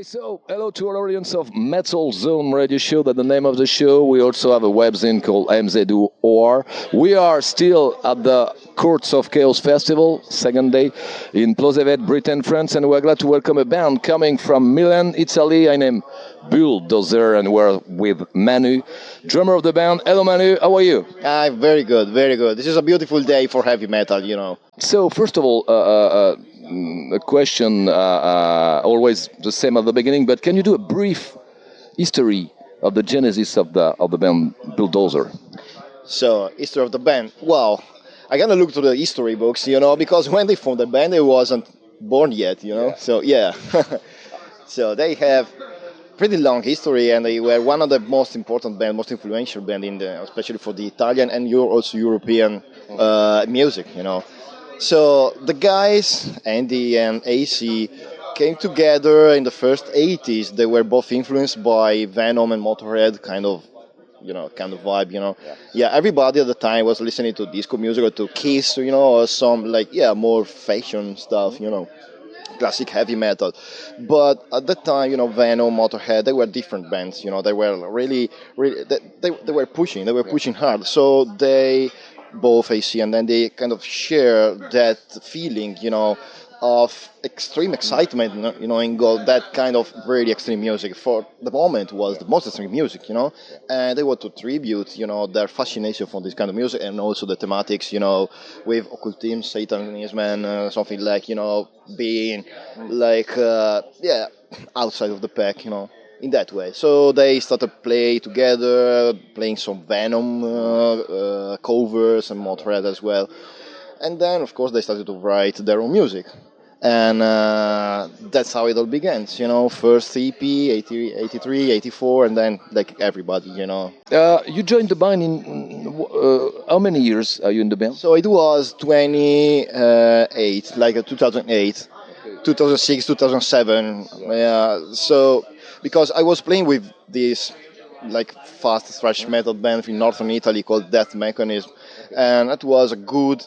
So hello to our audience of Metal Zone Radio Show. That's the name of the show. We also have a webzine called MZOR. We are still at the Courts of Chaos Festival, second day in PLOZEVET, Britain, France, and we're glad to welcome a band coming from Milan, Italy. I name BULLDOZER, and we're with Manu, drummer of the band. Hello, Manu. How are you? Very good, very good. This is a beautiful day for heavy metal. So, first of all, a question always the same at the beginning, but can you do a brief history of the genesis of the band BULLDOZER? So, history of the band. Well, I gotta look to the history books, because when they formed the band, they wasn't born yet. Yeah. So, yeah. So, they have pretty long history, and they were one of the most important band, most influential band especially for the Italian and also European music. So the guys, Andy and AC, came together in the first 80s. They were both influenced by Venom and Motorhead kind of vibe. Yeah, everybody at the time was listening to disco music or to Kiss, or some more fashion stuff. Classic heavy metal. But at that time, Venom, Motorhead, they were different bands. They were really, they were pushing hard. So they both AC and then they kind of share that feeling, of extreme excitement, in that kind of really extreme music. For the moment was the most extreme music, and they want to tribute, their fascination for this kind of music and also the thematics, with occultism, Satanism, and something like, being outside of the pack, in that way. So they started play together, playing some Venom covers and Motorhead as well. And then, of course, they started to write their own music. And that's how it all began, first EP, 83, 84, and then everybody. You joined the band in how many years are you in the band? So it was 28, 2008, 2006, 2007. Yeah, so because I was playing with this fast thrash metal band in northern Italy called Death Mechanism, and that was a good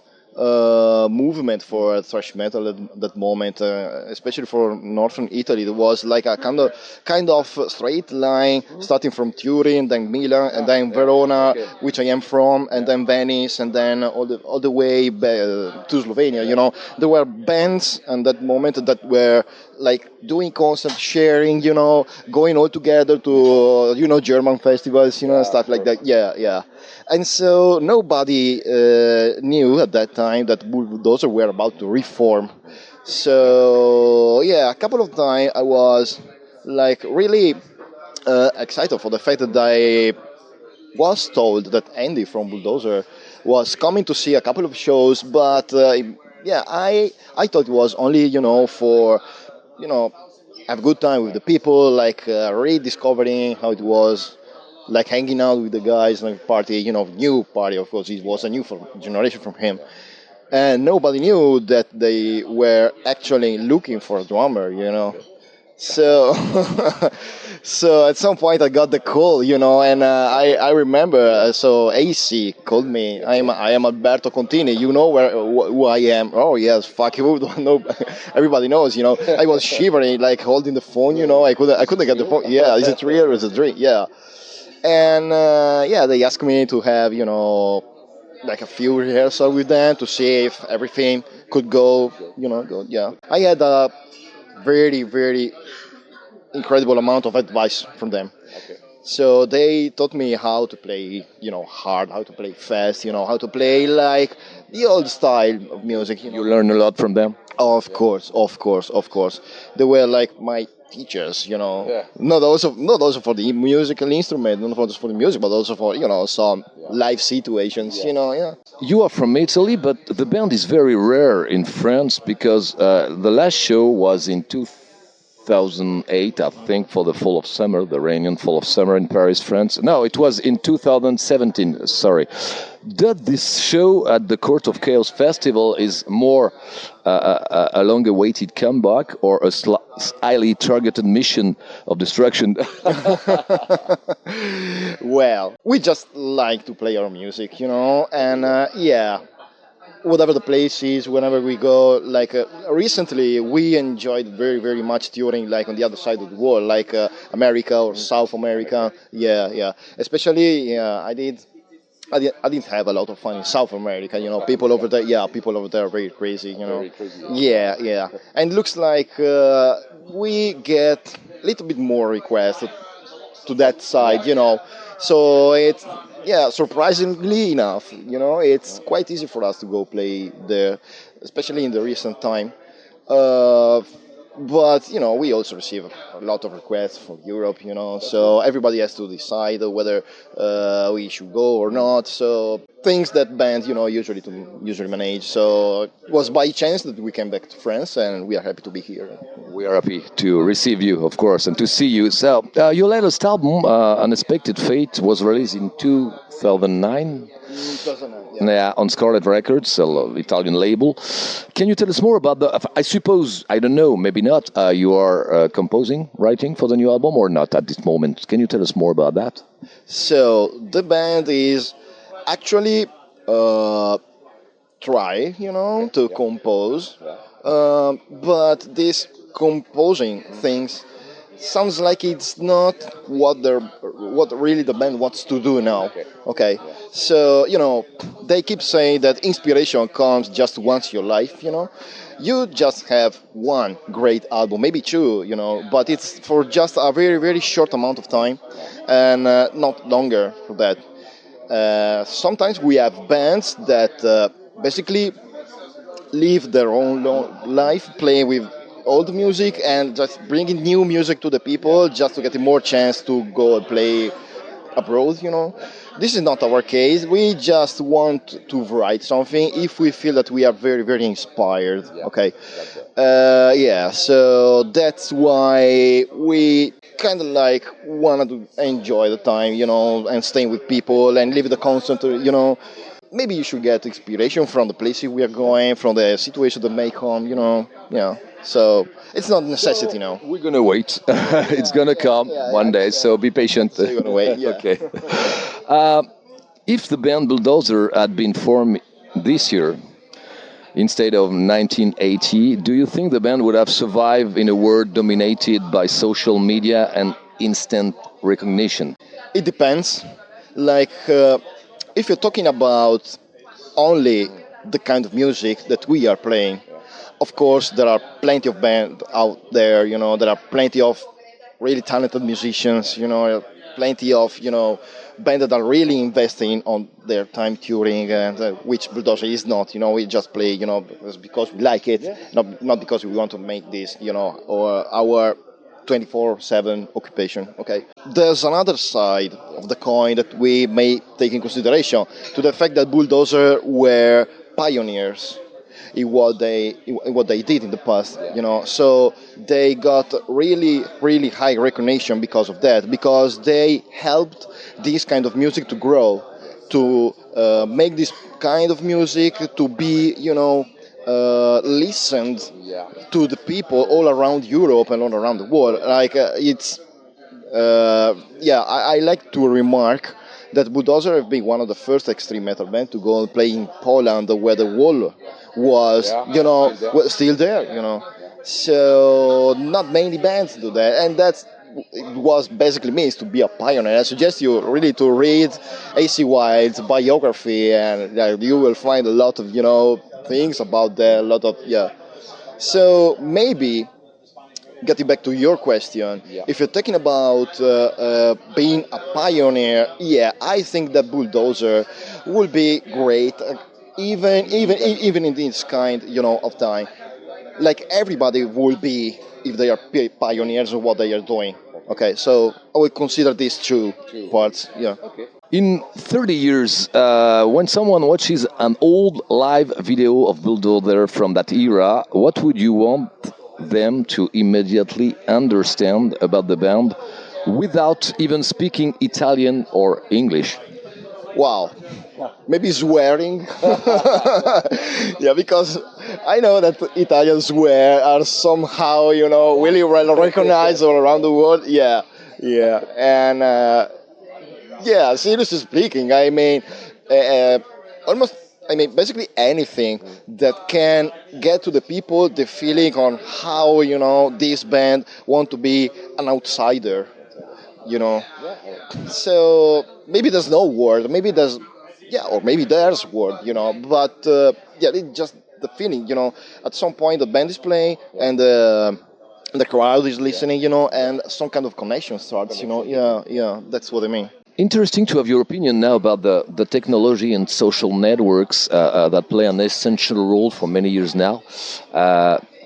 movement for thrash metal at that moment, especially for northern Italy. There was like a kind of straight line starting from Turin, then Milan, and then Verona, which I am from, and then Venice, and then all the way to Slovenia. There were bands at that moment that were doing concert sharing, going all together to German festivals, stuff like that. Yeah. And so nobody knew at that time that BULLDOZER were about to reform. So yeah, a couple of times I was really excited for the fact that I was told that Andy from BULLDOZER was coming to see a couple of shows, but I thought it was only for have a good time with the people, rediscovering how it was hanging out with the guys, party, new party, of course. It was a new generation from him. And nobody knew that they were actually looking for a drummer. So, so at some point I got the call, and I remember. So AC called me. I am Alberto Contini. You know who I am? Oh yes, fuck you. No, everybody knows. I was shivering, holding the phone. I couldn't get the phone. Yeah, is it real or is it dream? Yeah. And they asked me to have a few rehearsals with them to see if everything could go good. Yeah, I had a very very incredible amount of advice from them. So they taught me how to play hard, how to play fast, how to play the old style of music. You learn a lot from them. Of course. They were my teachers, not also for the musical instrument, not just for the music, but also for some live situations, yeah. You are from Italy, but the band is very rare in France because the last show was in 2008, I think, for the Fall of Summer, the Iranian Fall of Summer in Paris, France. No, it was in 2017, sorry. That this show at the Court of Chaos Festival is more a long-awaited comeback or a highly targeted mission of destruction? Well, we just like to play our music, and whatever the place is, whenever we go. Like recently, we enjoyed very, very much touring, like on the other side of the world, like America or South America. Yeah, yeah. Especially, yeah, I didn't have a lot of fun in South America. You know, people over there, yeah, people over there are very crazy. You know, Very crazy. yeah, yeah. And looks like we get a little bit more requests to that side, you know. So it's, yeah, surprisingly enough, you know, it's quite easy for us to go play there, especially in the recent time. Uh, but you know, we also receive a lot of requests from Europe, you know. So everybody has to decide whether we should go or not. So things that bands, you know, usually manage. So it was by chance that we came back to France, and we are happy to be here. We are happy to receive you, of course, and to see you. So, your latest album, Unexpected Fate, was released in 2009. Yeah, on Scarlet Records, Italian label. Can you tell us more about the? I suppose I don't know, maybe not. You are composing, writing for the new album, or not at this moment? Can you tell us more about that? So the band is actually try, you know, to compose, but this composing things sounds like it's not what really the band wants to do now. Okay, so you know, they keep saying that inspiration comes just once in your life. You know, you just have one great album, maybe two. You know, but it's for just a very very short amount of time, and not longer for that. Sometimes we have bands that basically live their own life, playing with old music and just bringing new music to the people, just to get more chance to go and play abroad. You know, this is not our case. We just want to write something if we feel that we are very very inspired. Okay, yeah. So that's why we kind of like wanted to enjoy the time, you know, and staying with people and live the constant, you know. Maybe you should get inspiration from the places we are going, from the situation that may come, you know. Yeah. So it's not necessity now. We're gonna wait. It's gonna come one day, so be patient. So you're gonna wait. Yeah. Okay. Uh, if the band Bulldozer had been formed this year instead of 1980, do you think the band would have survived in a world dominated by social media and instant recognition? It depends. Like, if you're talking about only the kind of music that we are playing, of course, there are plenty of bands out there, you know, there are plenty of really talented musicians, you know, plenty of, you know, bands that are really investing on their time touring, and which Bulldozer is not, you know, we just play, you know, because we like it, not because we want to make this, you know, or our 24/7 occupation. Okay. There's another side of the coin that we may take in consideration, to the fact that Bulldozer were pioneers in what they did in the past. You know, so they got really really high recognition because of that, because they helped this kind of music to grow, to make this kind of music to be, you know, listened to the people all around Europe and all around the world. Like it's, yeah, I like to remark that Bulldozer have been one of the first extreme metal bands to go and play in Poland, where the wall was, you know, was still there, you know. So not many bands do that, and that's it was basically means to be a pioneer. I suggest you really to read AC Wild's biography, and you will find a lot of, you know, things about that. A lot of, yeah. So maybe getting back to your question, if you're talking about being a pioneer, yeah, I think that Bulldozer will be great, even in this kind, you know, of time. Like everybody will be if they are pioneers of what they are doing. Okay, so I would consider these two parts. Yeah. In 30 years, when someone watches an old live video of Bulldozer from that era, what would you want them to immediately understand about the band without even speaking Italian or English? Wow. Maybe swearing. Yeah, because I know that Italian swear are somehow, you know, really well recognized all around the world. Yeah, yeah. And yeah, seriously speaking, I mean, almost I mean, basically anything that can get to the people the feeling on how, this band want to be an outsider, you know. So maybe there's no word, maybe there's, yeah, or maybe there's word, but yeah, it's just the feeling, at some point the band is playing and the crowd is listening, and some kind of connection starts, yeah, that's what I mean. Interesting to have your opinion now about the technology and social networks that play an essential role for many years now.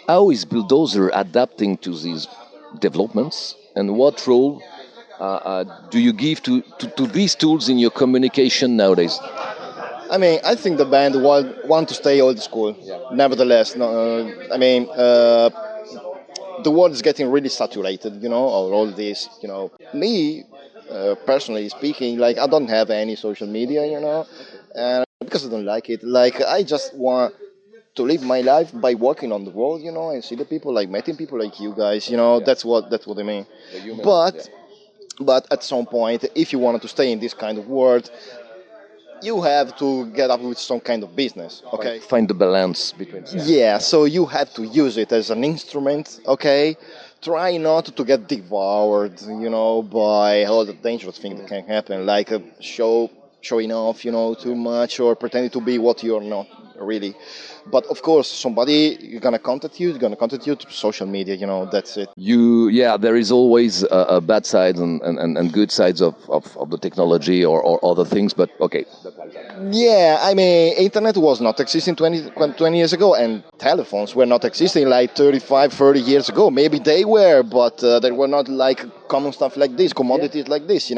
How is Bulldozer adapting to these developments, and what role do you give to these tools in your communication nowadays? I mean, I think the band want to stay old school. Nevertheless, no, I mean, the world is getting really saturated, of all this, Me, personally speaking, like I don't have any social media, and because I don't like it. Like I just want to live my life by walking on the road, and see the people, like meeting people like you guys, that's what I mean. But at some point, if you wanted to stay in this kind of world, you have to get up with some kind of business, okay? Find the balance between. Yeah, so you have to use it as an instrument, okay? Try not to get devoured, by all the dangerous things that can happen, like a showing off, too much, or pretending to be what you're not really. But of course, somebody gonna contact you, through social media, that's it. Yeah, there is always a bad sides and good sides of the technology or other things, but okay. Yeah, I mean, internet was not existing 20 years ago, and telephones were not existing like 35, 30 years ago. Maybe they were, but they were not like common stuff like this, commodities like this,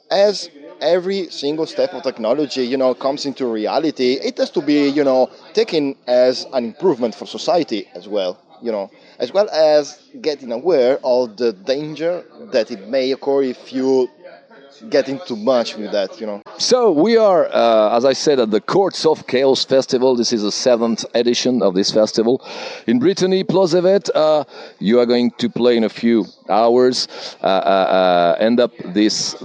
As every single step of technology, comes into reality, it has to be, taken as an improvement for society as well, as well as getting aware of the danger that it may occur if you getting too much with that. So we are, as I said, at the Courts of Chaos Festival. This is the 7th edition of this festival in Brittany, PLOZEVET. You are going to play in a few hours, end up this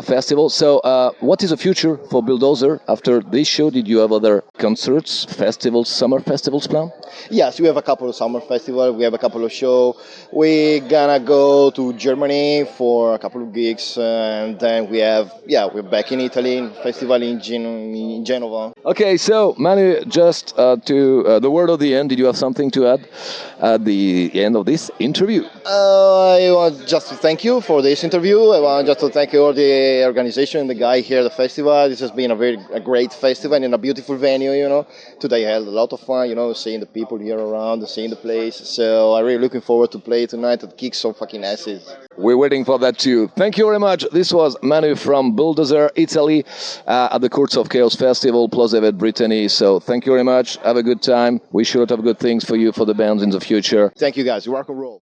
festival. So what is the future for Bulldozer after this show? Did you have other concerts, festivals, summer festivals planned? Yes, we have a couple of summer festivals. We have a couple of shows. We're gonna go to Germany for a couple of gigs, and then we're back in Italy, in festival in Genova. Okay, so Manu, just to the word of the end, did you have something to add at the end of this interview? I want just to thank you for this interview. I want just to thank all the organization, the guy here at the festival. This has been a great festival in a beautiful venue, Today I had a lot of fun, seeing the people here around, seeing the place. So I'm really looking forward to play tonight and kick some fucking asses. We're waiting for that too. Thank you very much. This was Manu from Bulldozer, Italy, at the Courts of Chaos Festival, PLOZEVET, Brittany. So thank you very much. Have a good time. We sure to have good things for you, for the bands in the future. Thank you guys. Rock and roll.